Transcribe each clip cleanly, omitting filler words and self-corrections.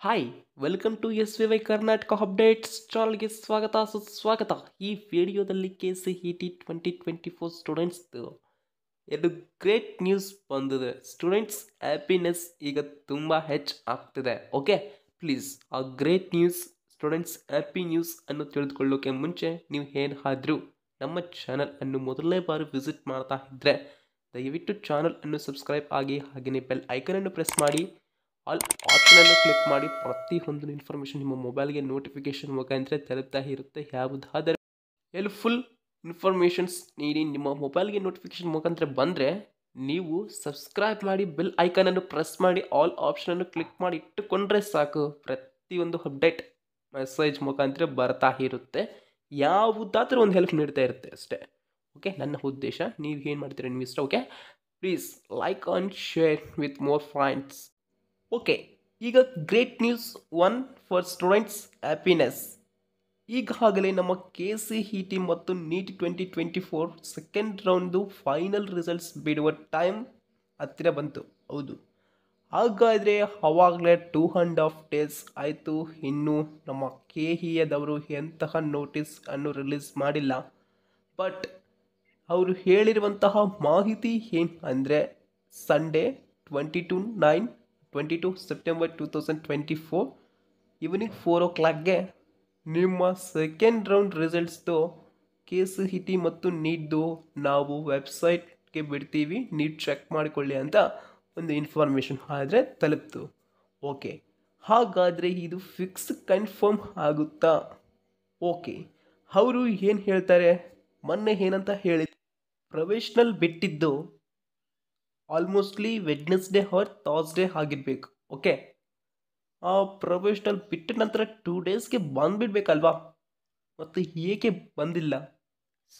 Hi welcome to S V Y Karnataka updates ಚಾನಲ್ಗೆ ಸ್ವಾಗತ ಸುಸ್ವಾಗತ. ಈ ವಿಡಿಯೋದಲ್ಲಿ KCET 2024 ಸ್ಟೂಡೆಂಟ್ಸ್ ಎರಡು ಗ್ರೇಟ್ ನ್ಯೂಸ್ ಬಂದಿದೆ. ಸ್ಟೂಡೆಂಟ್ಸ್ ಹ್ಯಾಪಿನೆಸ್ ಈಗ ತುಂಬ ಆಗ್ತಿದೆ. ಓಕೆ, ಪ್ಲೀಸ್ ಆ great news, students happy news ಅನ್ನು ತಿಳಿದುಕೊಳ್ಳೋಕೆ ಮುಂಚೆ ನೀವು ಏನಾದರೂ ನಮ್ಮ ಚಾನಲ್ ಅನ್ನು ಮೊದಲನೇ ಬಾರಿ ವಿಸಿಟ್ ಮಾಡ್ತಾ ಇದ್ದರೆ ದಯವಿಟ್ಟು ಚಾನಲ್ ಅನ್ನು ಸಬ್ಸ್ಕ್ರೈಬ್ ಆಗಿ, ಹಾಗೆಯೇ ಬೆಲ್ ಐಕನ್ ಅನ್ನು ಪ್ರೆಸ್ ಮಾಡಿ, ಆಲ್ ಆಪ್ಷನ್ ಅನ್ನು ಕ್ಲಿಕ್ ಮಾಡಿ. ಪ್ರತಿಯೊಂದು ಇನ್ಫಾರ್ಮೇಷನ್ ನಿಮ್ಮ ಮೊಬೈಲ್ಗೆ ನೋಟಿಫಿಕೇಶನ್ ಮುಖಾಂತರ ತಲುಪ್ತಾ ಇರುತ್ತೆ. ಯಾವುದಾದರೂ ಹೆಲ್ಪ್ಫುಲ್ ಇನ್ಫಾರ್ಮೇಷನ್ಸ್ ನೀಡಿ ನಿಮ್ಮ ಮೊಬೈಲ್ಗೆ ನೋಟಿಫಿಕೇಶನ್ ಮುಖಾಂತರ ಬಂದರೆ ನೀವು ಸಬ್ಸ್ಕ್ರೈಬ್ ಮಾಡಿ, ಬೆಲ್ ಐಕನ್ ಅನ್ನು ಪ್ರೆಸ್ ಮಾಡಿ, ಆಲ್ ಆಪ್ಷನ್ ಅನ್ನು ಕ್ಲಿಕ್ ಮಾಡಿ ಇಟ್ಟುಕೊಂಡ್ರೆ ಸಾಕು. ಪ್ರತಿಯೊಂದು ಅಪ್ಡೇಟ್ ಮೆಸೇಜ್ ಮುಖಾಂತರ ಬರ್ತಾ ಇರುತ್ತೆ. ಯಾವುದಾದ್ರೂ ಒಂದು ಹೆಲ್ಪ್ ನೀಡ್ತಾ ಇರುತ್ತೆ ಅಷ್ಟೇ. ಓಕೆ, ನನ್ನ ಉದ್ದೇಶ. ನೀವು ಏನು ಮಾಡ್ತೀರಾ ನಿಮ್ಮ ಇಷ್ಟ. Okay, please like and share with more friends. Okay, ಈಗ great news one for students happiness. ಈಗಾಗಲೇ ನಮ್ಮ KCET ಮತ್ತು ನೀಟ್ 2024 ಸೆಕೆಂಡ್ ರೌಂಡ್ದು ಫೈನಲ್ ರಿಸಲ್ಟ್ಸ್ ಬಿಡುವ ಟೈಮ್ ಹತ್ತಿರ ಬಂತು. ಹೌದು, ಹಾಗಾದರೆ ಅವಾಗಲೇ 2.5 ಡೇಸ್ ಆಯಿತು. ಇನ್ನೂ ನಮ್ಮ KEAದವರು ಎಂತಹ ನೋಟಿಸ್ ಅನ್ನು ರಿಲೀಸ್ ಮಾಡಿಲ್ಲ. ಬಟ್ ಅವರು ಹೇಳಿರುವಂತಹ ಮಾಹಿತಿ ಏನು ಅಂದರೆ, ಸಂಡೇ 22 ಸೆಪ್ಟೆಂಬರ್ 2024 ಈವ್ನಿಂಗ್ 4 o'clockಗೆ ನಿಮ್ಮ ಸೆಕೆಂಡ್ ರೌಂಡ್ ರಿಸಲ್ಟ್ಸ್ದು KCET ಮತ್ತು ನೀಟ್ದು ನಾವು ವೆಬ್ಸೈಟ್ಗೆ ಬಿಡ್ತೀವಿ, ನೀಟ್ ಚೆಕ್ ಮಾಡಿಕೊಳ್ಳಿ ಅಂತ ಒಂದು ಇನ್ಫಾರ್ಮೇಷನ್ ಆದರೆ ತಲುಪ್ತು. ಓಕೆ, ಹಾಗಾದರೆ ಇದು ಫಿಕ್ಸ್ ಕನ್ಫರ್ಮ್ ಆಗುತ್ತಾ? ಓಕೆ, ಅವರು ಏನು ಹೇಳ್ತಾರೆ, ಮೊನ್ನೆ ಏನಂತ ಹೇಳಿ ಪ್ರೊಫೆಷ್ನಲ್ ಬಿಟ್ಟಿದ್ದು ಆಲ್ಮೋಸ್ಟ್ಲಿ ವೆಡ್ನೆಸ್ಡೇ ಆರ್ ಥರ್ಸ್ಡೇ ಆಗಿರಬೇಕು. ಓಕೆ, ಆ ಪ್ರೊಫೆಷ್ನಲ್ ಬಿಟ್ಟ ನಂತರ 2 ಡೇಸ್ಗೆ ಬಂದುಬಿಡ್ಬೇಕಲ್ವಾ? ಮತ್ತು ಏಕೆ ಬಂದಿಲ್ಲ?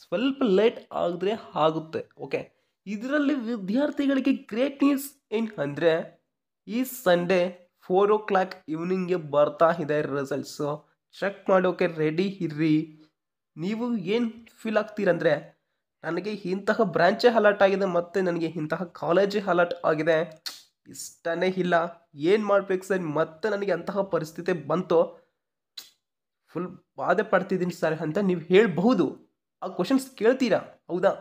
ಸ್ವಲ್ಪ ಲೇಟ್ ಆದರೆ ಆಗುತ್ತೆ. ಓಕೆ, ಇದರಲ್ಲಿ ವಿದ್ಯಾರ್ಥಿಗಳಿಗೆ ಗ್ರೇಟ್ ನ್ಯೂಸ್ ಏನು ಅಂದರೆ, ಈ ಸಂಡೇ 4 o'clock ಈವ್ನಿಂಗ್ಗೆ ಬರ್ತಾ ಇದೆ ರಿಸಲ್ಟ್ಸು. ಚೆಕ್ ಮಾಡೋಕೆ ರೆಡಿ ಇರ್ರಿ. ನೀವು ಏನು ಫೀಲ್ ಆಗ್ತೀರಂದರೆ, ನನಗೆ ಇಂತಹ ಬ್ರಾಂಚೇ ಅಲರ್ಟ್ ಆಗಿದೆ ಮತ್ತು ನನಗೆ ಇಂತಹ ಕಾಲೇಜೇ ಅಲರ್ಟ್ ಆಗಿದೆ, ಇಷ್ಟನೇ ಇಲ್ಲ, ಏನು ಮಾಡಬೇಕು ಸರ್, ಮತ್ತೆ ನನಗೆ ಅಂತಹ ಪರಿಸ್ಥಿತಿ ಬಂತು, ಫುಲ್ ಬಾಧೆ ಪಡ್ತಿದ್ದೀನಿ ಸರ್ ಅಂತ ನೀವು ಹೇಳಬಹುದು. ಆ ಕ್ವಶನ್ಸ್ ಕೇಳ್ತೀರಾ, ಹೌದಾ?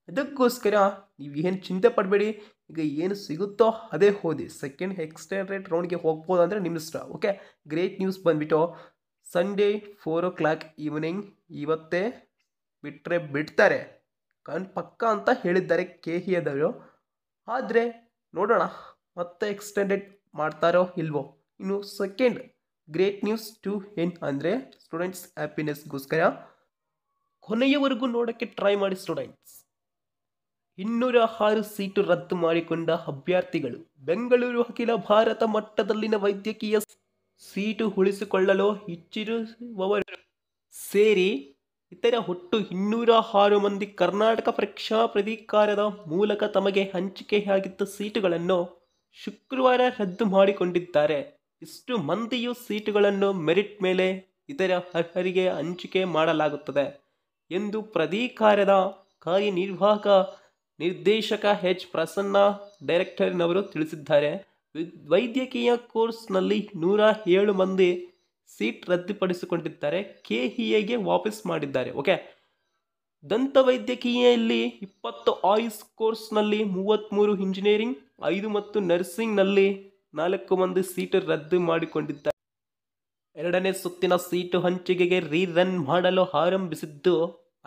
ಅದಕ್ಕೋಸ್ಕರ ನೀವು ಏನು ಚಿಂತೆ ಪಡಬೇಡಿ. ಈಗ ಏನು ಸಿಗುತ್ತೋ ಅದೇ ಓದಿ. ಸೆಕೆಂಡ್ ಎಕ್ಸ್ಟೆಂಡೆಡ್ ರೌಂಡ್ಗೆ ಹೋಗ್ಬೋದು ಅಂದರೆ ನಿಮ್ಮ ಇಷ್ಟ. ಓಕೆ, ಗ್ರೇಟ್ ನ್ಯೂಸ್ ಬಂದುಬಿಟ್ಟು ಸಂಡೇ 4 o'clock ಈವ್ನಿಂಗ್ ಇವತ್ತೇ ಬಿಡ್ತಾರೆ ಪಕ್ಕ ಅಂತ ಹೇಳಿದ್ದಾರೆ KEAದವರು. ಆದರೆ ನೋಡೋಣ ಮತ್ತೆ ಎಕ್ಸ್ಟೆಂಡೆಡ್ ಮಾಡ್ತಾರೋ ಇಲ್ವೋ. ಇನ್ನು ಸೆಕೆಂಡ್ ಗ್ರೇಟ್ ನ್ಯೂಸ್ 2 ಏನು ಅಂದರೆ, ಸ್ಟೂಡೆಂಟ್ಸ್ ಹ್ಯಾಪಿನೆಸ್ಗೋಸ್ಕರ ಕೊನೆಯವರೆಗೂ ನೋಡೋಕ್ಕೆ ಟ್ರೈ ಮಾಡಿ ಸ್ಟೂಡೆಂಟ್ಸ್. 206 ಸೀಟು ರದ್ದು ಮಾಡಿಕೊಂಡ ಅಭ್ಯರ್ಥಿಗಳು ಬೆಂಗಳೂರು ಅಖಿಲ ಭಾರತ ಮಟ್ಟದಲ್ಲಿನ ವೈದ್ಯಕೀಯ ಸೀಟು ಉಳಿಸಿಕೊಳ್ಳಲು ಇಚ್ಛಿಸುವವರು ಸೇರಿ ಇತರ ಒಟ್ಟು 206 ಮಂದಿ ಕರ್ನಾಟಕ ಪರೀಕ್ಷಾ ಪ್ರಾಧಿಕಾರದ ಮೂಲಕ ತಮಗೆ ಹಂಚಿಕೆಯಾಗಿದ್ದ ಸೀಟುಗಳನ್ನು ಶುಕ್ರವಾರ ರದ್ದು ಮಾಡಿಕೊಂಡಿದ್ದಾರೆ. ಇಷ್ಟು ಮಂದಿಯು ಸೀಟುಗಳನ್ನು ಮೆರಿಟ್ ಮೇಲೆ ಇತರ ಅರ್ಹರಿಗೆ ಹಂಚಿಕೆ ಮಾಡಲಾಗುತ್ತದೆ ಎಂದು ಪ್ರಾಧಿಕಾರದ ಕಾರ್ಯನಿರ್ವಾಹಕ ನಿರ್ದೇಶಕ ಪ್ರಸನ್ನ ಡೈರೆಕ್ಟರ್ನವರು ತಿಳಿಸಿದ್ದಾರೆ. ವೈದ್ಯಕೀಯ ಕೋರ್ಸ್ನಲ್ಲಿ 107 ಮಂದಿ ಸೀಟ್ ರದ್ದುಪಡಿಸಿಕೊಂಡಿದ್ದಾರೆ, KEAಗೆ ವಾಪಸ್ ಮಾಡಿದ್ದಾರೆ. ಓಕೆ, ದಂತ ವೈದ್ಯಕೀಯಲ್ಲಿ 20, ಆಯುಷ್ ಕೋರ್ಸ್ನಲ್ಲಿ 33, ಇಂಜಿನಿಯರಿಂಗ್ 5 ಮತ್ತು ನರ್ಸಿಂಗ್ನಲ್ಲಿ 4 ಮಂದಿ ಸೀಟು ರದ್ದು ಮಾಡಿಕೊಂಡಿದ್ದಾರೆ. ಎರಡನೇ ಸುತ್ತಿನ ಸೀಟು ಹಂಚಿಕೆಗೆ ರೀರನ್ ಮಾಡಲು ಆರಂಭಿಸಿದ್ದು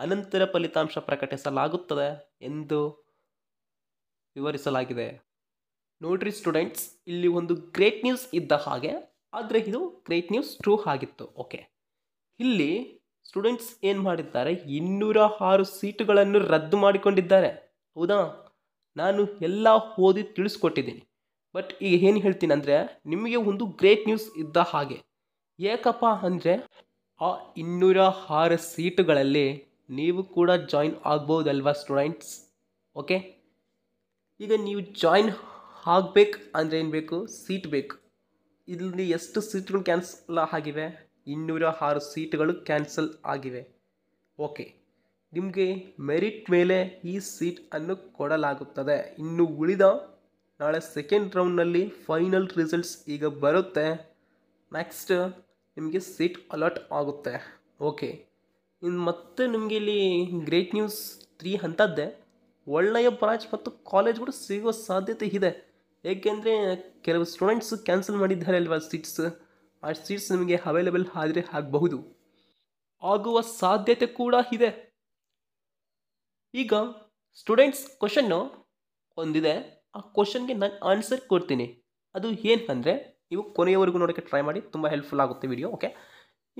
ಅನಂತರ ಫಲಿತಾಂಶ ಪ್ರಕಟಿಸಲಾಗುತ್ತದೆ ಎಂದು ವಿವರಿಸಲಾಗಿದೆ. ನೋಡ್ರಿ ಸ್ಟೂಡೆಂಟ್ಸ್, ಇಲ್ಲಿ ಒಂದು ಗ್ರೇಟ್ ನ್ಯೂಸ್ ಇದ್ದ ಹಾಗೆ, ಆದರೆ ಇದು ಗ್ರೇಟ್ ನ್ಯೂಸ್ 2 ಆಗಿತ್ತು. ಓಕೆ, ಇಲ್ಲಿ ಸ್ಟೂಡೆಂಟ್ಸ್ ಏನು ಮಾಡಿದ್ದಾರೆ, 206 ಸೀಟುಗಳನ್ನು ರದ್ದು ಮಾಡಿಕೊಂಡಿದ್ದಾರೆ. ಹೌದಾ? ನಾನು ಎಲ್ಲ ಓದಿ ತಿಳಿಸ್ಕೊಟ್ಟಿದ್ದೀನಿ. ಬಟ್ ಈಗ ಏನು ಹೇಳ್ತೀನಿ ಅಂದರೆ, ನಿಮಗೆ ಒಂದು ಗ್ರೇಟ್ ನ್ಯೂಸ್ ಇದ್ದ ಹಾಗೆ. ಏಕಪ್ಪ ಅಂದರೆ, ಆ 206 ಸೀಟುಗಳಲ್ಲಿ ನೀವು ಕೂಡ ಜಾಯಿನ್ ಆಗ್ಬೋದಲ್ವಾ ಸ್ಟೂಡೆಂಟ್ಸ್? ಓಕೆ, ಈಗ ನೀವು ಜಾಯಿನ್ ಆಗಬೇಕು ಅಂದರೆ ಏನು ಬೇಕು? ಸೀಟ್ ಬೇಕು. ಇಲ್ಲಿ ಎಷ್ಟು ಸೀಟ್ಗಳು ಕ್ಯಾನ್ಸಲ್ ಆಗಿವೆ? 206 ಸೀಟ್ಗಳು ಕ್ಯಾನ್ಸಲ್ ಆಗಿವೆ. ಓಕೆ, ನಿಮಗೆ ಮೆರಿಟ್ ಮೇಲೆ ಈ ಸೀಟ್ ಅನ್ನು ಕೊಡಲಾಗುತ್ತದೆ. ಇನ್ನು ಉಳಿದ ನಾಳೆ ಸೆಕೆಂಡ್ ರೌಂಡ್ನಲ್ಲಿ ಫೈನಲ್ ರಿಸಲ್ಟ್ಸ್ ಈಗ ಬರುತ್ತೆ. ನೆಕ್ಸ್ಟ್ ನಿಮಗೆ ಸೀಟ್ ಅಲಾಟ್ ಆಗುತ್ತೆ. ಓಕೆ, ಇನ್ನು ಮತ್ತೆ ನಿಮಗೆ ಇಲ್ಲಿ ಗ್ರೇಟ್ ನ್ಯೂಸ್ 3 ಅಂಥದ್ದೇ, ಒಳ್ಳೆಯ ಬ್ರಾಂಚ್ ಮತ್ತು ಕಾಲೇಜ್ಗಳು ಸಿಗುವ ಸಾಧ್ಯತೆ ಇದೆ. ಏಕೆಂದರೆ ಕೆಲವು ಸ್ಟೂಡೆಂಟ್ಸ್ ಕ್ಯಾನ್ಸಲ್ ಮಾಡಿದ್ದಾರೆ ಅಲ್ವಾ ಸೀಟ್ಸ್, ಆ ಸೀಟ್ಸ್ ನಿಮಗೆ ಅವೈಲೇಬಲ್ ಆದರೆ ಆಗಬಹುದು, ಆಗುವ ಸಾಧ್ಯತೆ ಕೂಡ ಇದೆ. ಈಗ ಸ್ಟೂಡೆಂಟ್ಸ್ ಕ್ವಶನ್ನು ಒಂದಿದೆ, ಆ ಕ್ವಶನ್ಗೆ ನಾನು ಆನ್ಸರ್ ಕೊಡ್ತೀನಿ. ಅದು ಏನಂದರೆ ನೀವು ಕೊನೆಯವರೆಗೂ ನೋಡೋಕ್ಕೆ ಟ್ರೈ ಮಾಡಿ, ತುಂಬ ಹೆಲ್ಪ್ಫುಲ್ ಆಗುತ್ತೆ ವಿಡಿಯೋ. ಓಕೆ,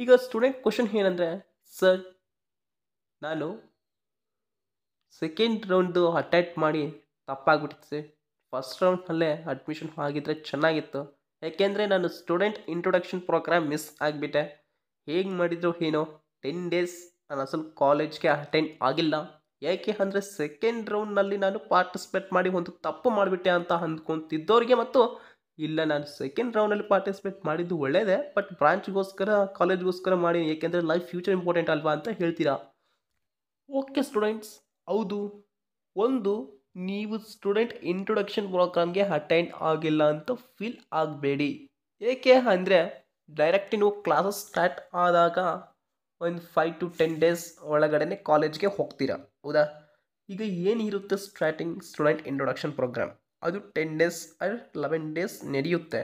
ಈಗ ಸ್ಟೂಡೆಂಟ್ ಕ್ವಶನ್ ಏನಂದರೆ, ಸರ್ ನಾನು ಸೆಕೆಂಡ್ ರೌಂಡ್ದು ಅಟೆಂಡ್ ಮಾಡಿ ತಪ್ಪಾಗ್ಬಿಟ್ಟಿತ್ತು ಸರ್, ಫಸ್ಟ್ ರೌಂಡ್ನಲ್ಲೇ ಅಡ್ಮಿಷನ್ ಆಗಿದ್ದರೆ ಚೆನ್ನಾಗಿತ್ತು. ಯಾಕೆಂದರೆ ನಾನು ಸ್ಟೂಡೆಂಟ್ ಇಂಟ್ರೊಡಕ್ಷನ್ ಪ್ರೋಗ್ರಾಮ್ ಮಿಸ್ ಆಗಿಬಿಟ್ಟೆ. ಹೇಗೆ ಮಾಡಿದ್ರು ಏನೋ 10 ಡೇಸ್ ನಾನು ಅಸಲು ಕಾಲೇಜ್ಗೆ ಅಟೆಂಡ್ ಆಗಿಲ್ಲ. ಯಾಕೆ ಅಂದರೆ ಸೆಕೆಂಡ್ ರೌಂಡ್ನಲ್ಲಿ ನಾನು ಪಾರ್ಟಿಸಿಪೇಟ್ ಮಾಡಿ ಒಂದು ತಪ್ಪು ಮಾಡಿಬಿಟ್ಟೆ ಅಂತ ಅಂದ್ಕೊತಿದ್ದವ್ರಿಗೆ, ಮತ್ತು ಇಲ್ಲ ನಾನು ಸೆಕೆಂಡ್ ರೌಂಡಲ್ಲಿ ಪಾರ್ಟಿಸಿಪೇಟ್ ಮಾಡಿದ್ದು ಒಳ್ಳೆಯದೇ, ಬಟ್ ಬ್ರಾಂಚ್ಗೋಸ್ಕರ ಕಾಲೇಜ್ಗೋಸ್ಕರ ಮಾಡಿ, ಏಕೆಂದರೆ ಲೈಫ್ ಫ್ಯೂಚರ್ ಇಂಪಾರ್ಟೆಂಟ್ ಅಲ್ವಾ ಅಂತ ಹೇಳ್ತೀರಾ. ಓಕೆ ಸ್ಟೂಡೆಂಟ್ಸ್, ಹೌದು, ಒಂದು ನೀವು ಸ್ಟೂಡೆಂಟ್ ಇಂಟ್ರೊಡಕ್ಷನ್ ಪ್ರೋಗ್ರಾಮ್ಗೆ ಅಟೆಂಡ್ ಆಗಿಲ್ಲ ಅಂತ ಫೀಲ್ ಆಗಬೇಡಿ. ಏಕೆ ಅಂದರೆ ಡೈರೆಕ್ಟ್ ನೀವು ಕ್ಲಾಸಸ್ ಸ್ಟಾರ್ಟ್ ಆದಾಗ ಒಂದು 5 to 10 ಡೇಸ್ ಒಳಗಡೆ ಕಾಲೇಜ್ಗೆ ಹೋಗ್ತೀರಾ, ಹೌದಾ. ಈಗ ಏನಿರುತ್ತೆ ಸ್ಟೂಡೆಂಟ್ ಇಂಟ್ರೊಡಕ್ಷನ್ ಪ್ರೋಗ್ರಾಮ್, ಅದು 10 ಡೇಸ್ ಆರ್ 11 ಡೇಸ್ ನಡೆಯುತ್ತೆ.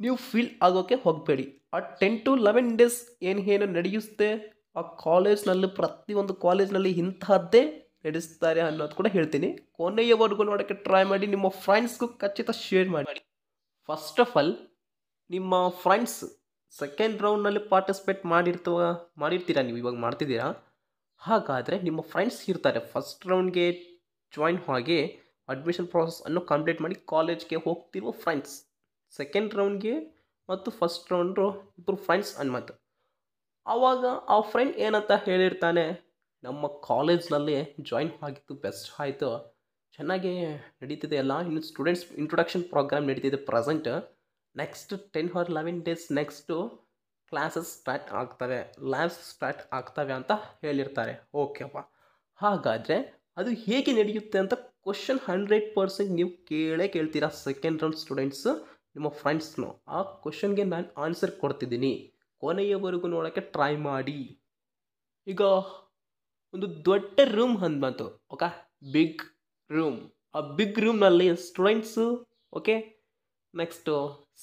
ನೀವು ಫೀಲ್ ಆಗೋಕ್ಕೆ ಹೋಗಬೇಡಿ. ಆ 10 to 11 ಡೇಸ್ ಏನು ನಡೆಯುತ್ತೆ ಆ ಕಾಲೇಜ್ನಲ್ಲಿ, ಪ್ರತಿಯೊಂದು ಕಾಲೇಜ್ನಲ್ಲಿ ಇಂತಹದ್ದೇ ನಡೆಸ್ತಾರೆ ಅನ್ನೋದು ಕೂಡ ಹೇಳ್ತೀನಿ. ಕೊನೆಯವರೆಗೂ ನೋಡೋಕ್ಕೆ ಟ್ರೈ ಮಾಡಿ, ನಿಮ್ಮ ಫ್ರೆಂಡ್ಸ್ಗೂ ಖಚಿತ ಶೇರ್ ಮಾಡಿ. ಫಸ್ಟ್ ಆಫ್ ಆಲ್, ನಿಮ್ಮ ಫ್ರೆಂಡ್ಸ್ ಸೆಕೆಂಡ್ ರೌಂಡ್ನಲ್ಲಿ ಪಾರ್ಟಿಸಿಪೇಟ್ ಮಾಡಿರ್ತೀರಾ, ನೀವು ಇವಾಗ ಮಾಡ್ತಿದ್ದೀರಾ. ಹಾಗಾದರೆ ನಿಮ್ಮ ಫ್ರೆಂಡ್ಸ್ ಇರ್ತಾರೆ, ಫಸ್ಟ್ ರೌಂಡ್ಗೆ ಜಾಯಿನ್ ಆಗಿ ಅಡ್ಮಿಷನ್ ಪ್ರಾಸೆಸ್ಸನ್ನು ಕಂಪ್ಲೀಟ್ ಮಾಡಿ ಕಾಲೇಜ್ಗೆ ಹೋಗ್ತಿರುವ ಫ್ರೆಂಡ್ಸ್, ಸೆಕೆಂಡ್ ರೌಂಡ್ಗೆ ಮತ್ತು ಫಸ್ಟ್ ರೌಂಡು ಇಬ್ಬರು ಫ್ರೆಂಡ್ಸ್ ಅನ್ಮತ್. ಆವಾಗ ಆ ಫ್ರೆಂಡ್ ಏನಂತ ಹೇಳಿರ್ತಾನೆ, ನಮ್ಮ ಕಾಲೇಜ್ನಲ್ಲಿ ಜಾಯಿನ್ ಆಗಿದ್ದು ಬೆಸ್ಟ್ ಆಯಿತು, ಚೆನ್ನಾಗಿ ನಡೀತಿದೆ ಅಲ್ಲ, ಇನ್ನು ಸ್ಟೂಡೆಂಟ್ಸ್ ಇಂಟ್ರೊಡಕ್ಷನ್ ಪ್ರೋಗ್ರಾಮ್ ನಡೀತಿದೆ present, next 10 or 11 days next classes start ಆಗ್ತವೆ, ಲ್ಯಾಬ್ಸ್ ಸ್ಟಾರ್ಟ್ ಆಗ್ತವೆ ಅಂತ ಹೇಳಿರ್ತಾರೆ. ಓಕೆಪ್ಪ, ಹಾಗಾದರೆ ಅದು ಹೇಗೆ ನಡೆಯುತ್ತೆ ಅಂತ ಕ್ವಶನ್ 100% ನೀವು ಕೇಳ್ತೀರಾ ಸೆಕೆಂಡ್ ರೌಂಡ್ ಸ್ಟೂಡೆಂಟ್ಸು, ನಿಮ್ಮ ಫ್ರೆಂಡ್ಸ್ನು. ಆ ಕ್ವಶನ್ಗೆ ನಾನು ಆನ್ಸರ್ ಕೊಡ್ತಿದ್ದೀನಿ, ಕೊನೆಯವರೆಗೂ ನೋಡೋಕ್ಕೆ ಟ್ರೈ ಮಾಡಿ. ಈಗ ಒಂದು ದೊಡ್ಡ ರೂಮ್ ಅಂದ್ಬಂತು, ಓಕೆ, ಬಿಗ್ ರೂಮ್. ಆ ಬಿಗ್ ರೂಮ್ನಲ್ಲಿ students, okay, next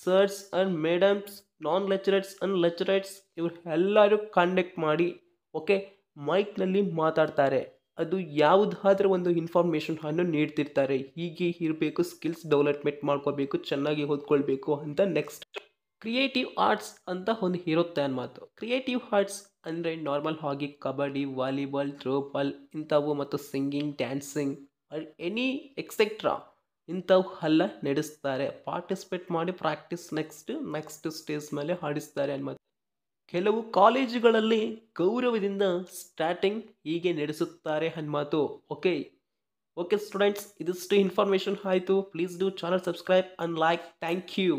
sirs and madams, non lecturers and lecturers, ಇವರು ಎಲ್ಲರೂ ಕಂಡಕ್ಟ್ ಮಾಡಿ, ಓಕೆ, ಮೈಕ್ನಲ್ಲಿ ಮಾತಾಡ್ತಾರೆ. ಅದು ಯಾವುದಾದ್ರೂ ಒಂದು ಇನ್ಫಾರ್ಮೇಷನ್ ಅನ್ನು ನೀಡ್ತಿರ್ತಾರೆ, ಹೀಗೆ ಇರಬೇಕು, ಸ್ಕಿಲ್ಸ್ ಡೆವಲಪ್ಮೆಂಟ್ ಮಾಡ್ಕೋಬೇಕು, ಚೆನ್ನಾಗಿ ಓದ್ಕೊಳ್ಬೇಕು ಅಂತ. ನೆಕ್ಸ್ಟ್ ಕ್ರಿಯೇಟಿವ್ ಆರ್ಟ್ಸ್ ಅಂತ ಒಂದು ಇರುತ್ತೆ ಅನ್ಮಾತು. ಕ್ರಿಯೇಟಿವ್ ಆರ್ಟ್ಸ್ ಅಂದರೆ ನಾರ್ಮಲ್ ಆಗಿ ಕಬಡ್ಡಿ, ವಾಲಿಬಾಲ್, ಥ್ರೋಬಾಲ್ ಇಂಥವು, ಮತ್ತು ಸಿಂಗಿಂಗ್, ಡ್ಯಾನ್ಸಿಂಗ್, ಎನಿ ಎಕ್ಸೆಟ್ರಾ ಇಂಥವು ಎಲ್ಲ ನಡೆಸ್ತಾರೆ. ಪಾರ್ಟಿಸಿಪೇಟ್ ಮಾಡಿ ಪ್ರಾಕ್ಟೀಸ್ ನೆಕ್ಸ್ಟ್ ಸ್ಟೇಜ್ ಮೇಲೆ ಆಡಿಸ್ತಾರೆ ಅನ್ಮಾತು. ಕೆಲವು ಕಾಲೇಜುಗಳಲ್ಲಿ ಗೌರವದಿಂದ ಸ್ಟಾರ್ಟಿಂಗ್ ಹೀಗೆ ನಡೆಸುತ್ತಾರೆ ಅನ್ಮಾತು. ಓಕೆ ಓಕೆ ಸ್ಟೂಡೆಂಟ್ಸ್, ಇದಿಷ್ಟು ಇನ್ಫಾರ್ಮೇಷನ್ ಆಯಿತು. Please do channel subscribe and like. Thank you.